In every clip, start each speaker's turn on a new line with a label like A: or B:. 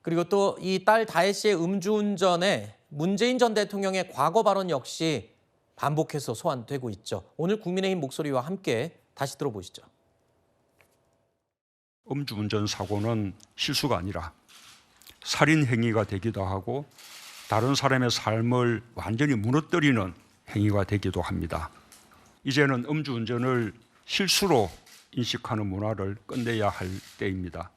A: 그리고 또 이 딸 다혜 씨의 음주운전에 문재인 전 대통령의 과거 발언 역시 반복해서 소환되고 있죠. 오늘 국민의힘 목소리와 함께 다시 들어보시죠.
B: 음주운전 사고는 실수가 아니라 살인 행위가 되기도 하고 다른 사람의 삶을 완전히 무너뜨리는 행위가 되기도 합니다. 이제는 음주운전을 실수로 인식하는 문화를 끝내야 할 때입니다.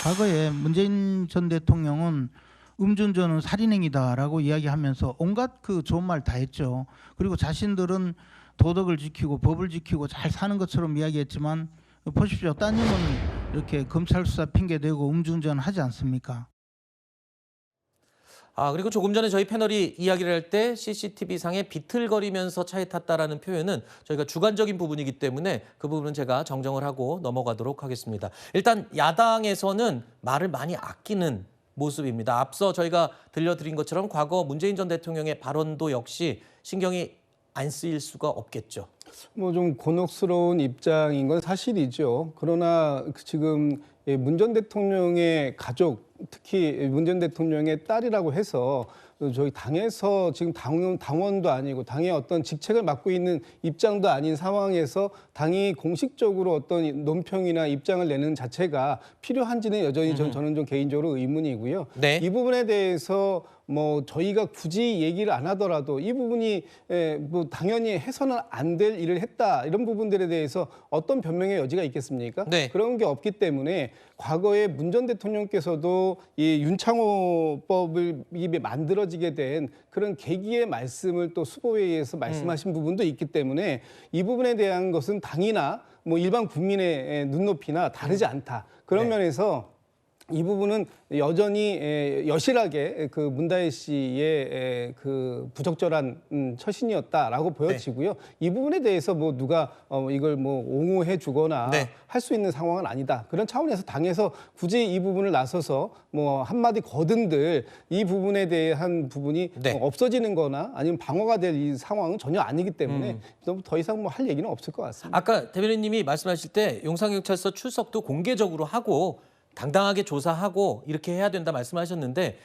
C: 과거에 문재인 전 대통령은 음주운전은 살인행위다라고 이야기하면서 온갖 그 좋은 말 다 했죠. 그리고 자신들은 도덕을 지키고 법을 지키고 잘 사는 것처럼 이야기했지만 보십시오. 따님은 이렇게 검찰 수사 핑계대고 음주운전 하지 않습니까?
A: 그리고 조금 전에 저희 패널이 이야기를 할 때 CCTV상에 비틀거리면서 차에 탔다라는 표현은 저희가 주관적인 부분이기 때문에 그 부분은 제가 정정을 하고 넘어가도록 하겠습니다. 일단 야당에서는 말을 많이 아끼는 모습입니다. 앞서 저희가 들려드린 것처럼 과거 문재인 전 대통령의 발언도 역시 신경이 안 쓰일 수가 없겠죠.
D: 뭐 좀 곤혹스러운 입장인 건 사실이죠. 그러나 지금 문 전 대통령의 가족, 특히 문 전 대통령의 딸이라고 해서 저희 당에서 지금 당원도 아니고 당의 어떤 직책을 맡고 있는 입장도 아닌 상황에서 당이 공식적으로 어떤 논평이나 입장을 내는 자체가 필요한지는 여전히 저는 좀 개인적으로 의문이고요.
A: 네.
D: 이 부분에 대해서 뭐 저희가 굳이 얘기를 안 하더라도 이 부분이 뭐 당연히 해서는 안 될 일을 했다 이런 부분들에 대해서 어떤 변명의 여지가 있겠습니까?
A: 네.
D: 그런 게 없기 때문에 과거에 문 전 대통령께서도 이 윤창호법을 이게 만들어지게 된 그런 계기의 말씀을 또 수보회의에서 말씀하신 부분도 있기 때문에 이 부분에 대한 것은 당이나 뭐 일반 국민의 눈높이나 다르지 않다. 그런
A: 네.
D: 면에서 이 부분은 여전히 여실하게 그 문다혜 씨의 그 부적절한 처신이었다라고 보여지고요. 이 부분에 대해서 뭐 누가 이걸 뭐 옹호해 주거나
A: 네.
D: 할 수 있는 상황은 아니다. 그런 차원에서 당에서 굳이 이 부분을 나서서 뭐 한마디 거둔들 이 부분에 대한 부분이
A: 네.
D: 없어지는 거나 아니면 방어가 될 이 상황은 전혀 아니기 때문에 더 이상 뭐 할 얘기는 없을 것 같습니다.
A: 아까 대변인님이 말씀하실 때 용산경찰서 출석도 공개적으로 하고 당당하게 조사하고 이렇게 해야 된다 말씀하셨는데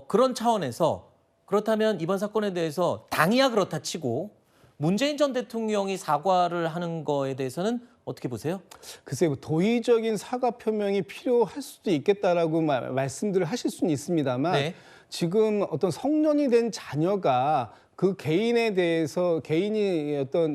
A: 그런 차원에서 그렇다면 이번 사건에 대해서 당이야 그렇다 치고 문재인 전 대통령이 사과를 하는 거에 대해서는 어떻게 보세요?
D: 글쎄요, 도의적인 사과 표명이 필요할 수도 있겠다라고 말씀들을 하실 수는 있습니다만
A: 네.
D: 지금 어떤 성년이 된 자녀가 그 개인에 대해서 개인이 어떤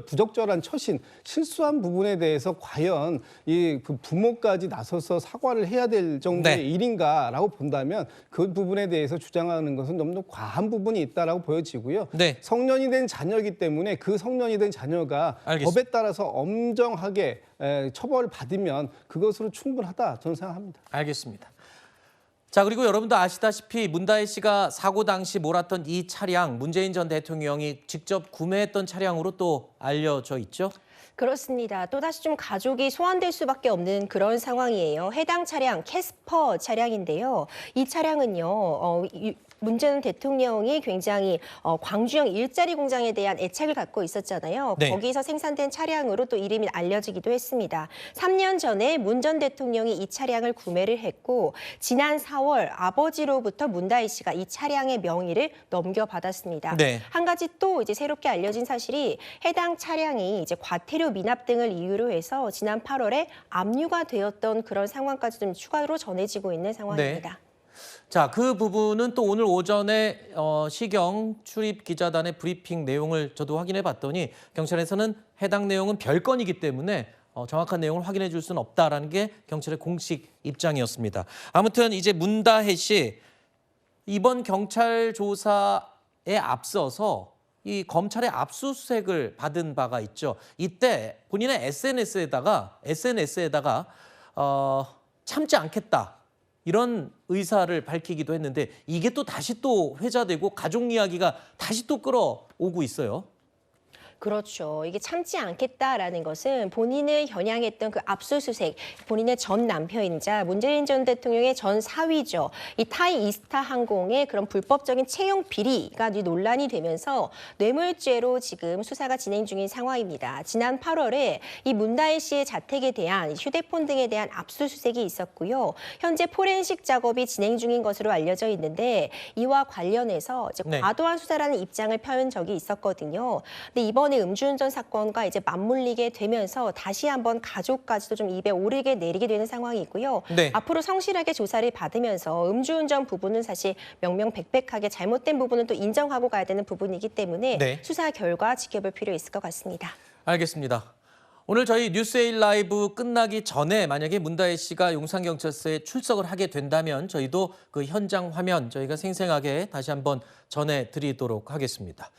D: 부적절한 처신, 실수한 부분에 대해서 과연 그 부모까지 나서서 사과를 해야 될 정도의
A: 네.
D: 일인가라고 본다면 그 부분에 대해서 주장하는 것은 너무 과한 부분이 있다라고 보여지고요.
A: 네.
D: 성년이 된 자녀이기 때문에 그 성년이 된 자녀가
A: 알겠습니다.
D: 법에 따라서 엄정하게 처벌을 받으면 그것으로 충분하다 저는 생각합니다.
A: 알겠습니다. 자, 그리고 여러분도 아시다시피 문다혜 씨가 사고 당시 몰았던 이 차량 문재인 전 대통령이 직접 구매했던 차량으로 또 알려져 있죠.
E: 그렇습니다. 또다시 좀 가족이 소환될 수밖에 없는 그런 상황이에요. 해당 차량 캐스퍼 차량인데요. 이 차량은요. 문 전 대통령이 굉장히 광주형 일자리 공장에 대한 애착을 갖고 있었잖아요.
A: 네.
E: 거기서 생산된 차량으로 또 이름이 알려지기도 했습니다. 3년 전에 문 전 대통령이 이 차량을 구매를 했고 지난 4월 아버지로부터 문다혜 씨가 이 차량의 명의를 넘겨받았습니다.
A: 네.
E: 한 가지 또 이제 새롭게 알려진 사실이 해당 차량이 이제 과태료 미납 등을 이유로 해서 지난 8월에 압류가 되었던 그런 상황까지 좀 추가로 전해지고 있는 상황입니다.
A: 자, 그 부분은 또 오늘 오전에 시경 출입 기자단의 브리핑 내용을 저도 확인해 봤더니 경찰에서는 해당 내용은 별건이기 때문에 정확한 내용을 확인해 줄 수는 없다라는 게 경찰의 공식 입장이었습니다. 아무튼 이제 문다혜 씨 이번 경찰 조사에 앞서서 이 검찰의 압수수색을 받은 바가 있죠. 이때 본인의 SNS에다가 참지 않겠다. 이런 의사를 밝히기도 했는데 이게 또 다시 또 회자되고 가족 이야기가 다시 또 끌어오고 있어요.
E: 그렇죠. 이게 참지 않겠다라는 것은 본인을 겨냥했던 그 압수수색, 본인의 전 남편이자 문재인 전 대통령의 전 사위죠. 이 타이 이스타 항공의 그런 불법적인 채용 비리가 이제 논란이 되면서 뇌물죄로 지금 수사가 진행 중인 상황입니다. 지난 8월에 이 문다혜 씨의 자택에 대한 휴대폰 등에 대한 압수수색이 있었고요. 현재 포렌식 작업이 진행 중인 것으로 알려져 있는데 이와 관련해서 이제
A: 네.
E: 과도한 수사라는 입장을 펴은 적이 있었거든요. 근데 이번에 음주운전 사건과 이제 맞물리게 되면서 다시 한번 가족까지도 좀 입에 오르게 내리게 되는 상황이고요.
A: 네.
E: 앞으로 성실하게 조사를 받으면서 음주운전 부분은 사실 명명백백하게 잘못된 부분은 또 인정하고 가야 되는 부분이기 때문에
A: 네.
E: 수사 결과 지켜볼 필요 있을 것 같습니다.
A: 알겠습니다. 오늘 저희 뉴스에일 라이브 끝나기 전에 만약에 문다혜 씨가 용산경찰서에 출석을 하게 된다면 저희도 그 현장 화면 저희가 생생하게 다시 한번 전해드리도록 하겠습니다.